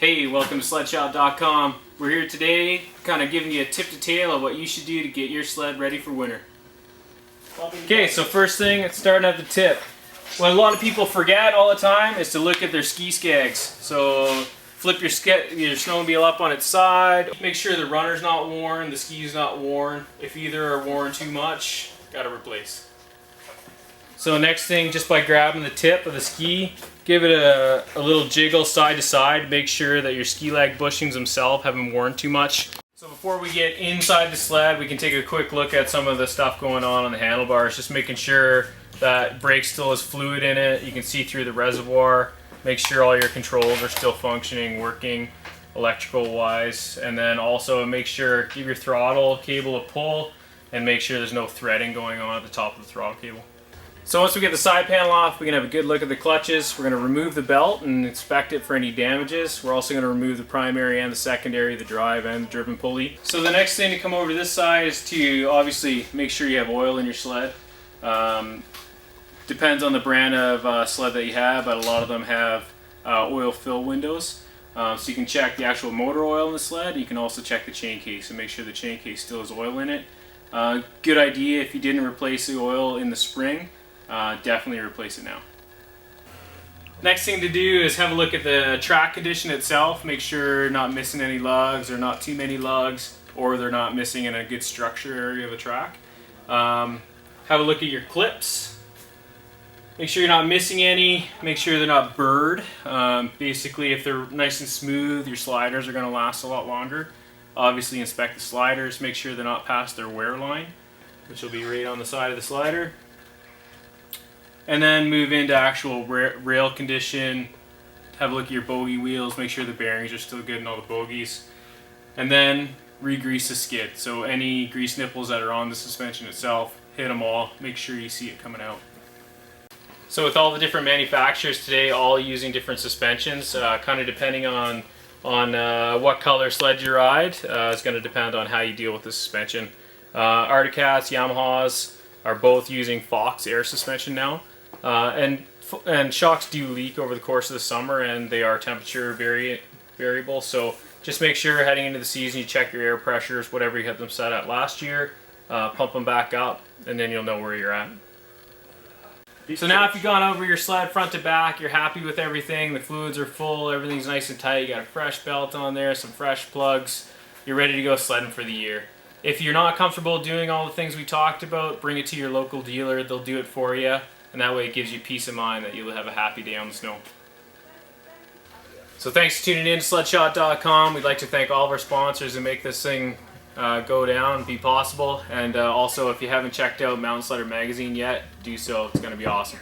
Hey, welcome to sledshop.com. We're here today kind of giving you a tip to tail of what you should do to get your sled ready for winter. Okay, so first thing, it's starting at the tip. What a lot of people forget all the time is to look at their ski skags. So flip your snowmobile up on its side. Make sure the runner's not worn, the ski's not worn. If either are worn too much, gotta replace. So next thing, just by grabbing the tip of the ski, give it a little jiggle side to side. Make sure that your ski lag bushings themselves haven't worn too much. So before we get inside the sled, we can take a quick look at some of the stuff going on the handlebars. Just making sure that brake still has fluid in it. You can see through the reservoir. Make sure all your controls are still functioning, working electrical wise. And then also make sure, give your throttle cable a pull and make sure there's no threading going on at the top of the throttle cable. So once we get the side panel off, we can have a good look at the clutches. We're going to remove the belt and inspect it for any damages. We're also going to remove the primary and the secondary, the drive and the driven pulley. So the next thing to come over to this side is to obviously make sure you have oil in your sled. Depends on the brand of sled that you have, but a lot of them have oil fill windows. So you can check the actual motor oil in the sled. You can also check the chain case and make sure the chain case still has oil in it. Good idea if you didn't replace the oil in the spring. Definitely replace it now. Next thing to do is have a look at the track condition itself. Make sure you're not missing any lugs or not too many lugs, or they're not missing in a good structure area of the track. Have a look at your clips. Make sure you're not missing any. Make sure they're not burred. Basically, if they're nice and smooth, your sliders are going to last a lot longer. Obviously, inspect the sliders. Make sure they're not past their wear line, which will be right on the side of the slider. And then move into actual rail condition. Have a look at your bogey wheels, make sure the bearings are still good in all the bogies. And then re-grease the skid. So any grease nipples that are on the suspension itself, hit them all, make sure you see it coming out. So with all the different manufacturers today, all using different suspensions, kind of depending on what color sled you ride, it's going to depend on how you deal with the suspension. Articats, Yamahas are both using Fox air suspension now. And shocks do leak over the course of the summer, and they are temperature variable. So just make sure heading into the season you check your air pressures, whatever you had them set at last year, pump them back up, and then you'll know where you're at. So now if you've gone over your sled front to back, you're happy with everything, the fluids are full, everything's nice and tight, you got a fresh belt on there, some fresh plugs, you're ready to go sledding for the year. If you're not comfortable doing all the things we talked about, bring it to your local dealer, they'll do it for you. And that way it gives you peace of mind that you'll have a happy day on the snow. So thanks for tuning in to sledshop.com. We'd like to thank all of our sponsors and make this thing go down and be possible. And also, if you haven't checked out Mountain Sledder magazine yet, do so. It's going to be awesome.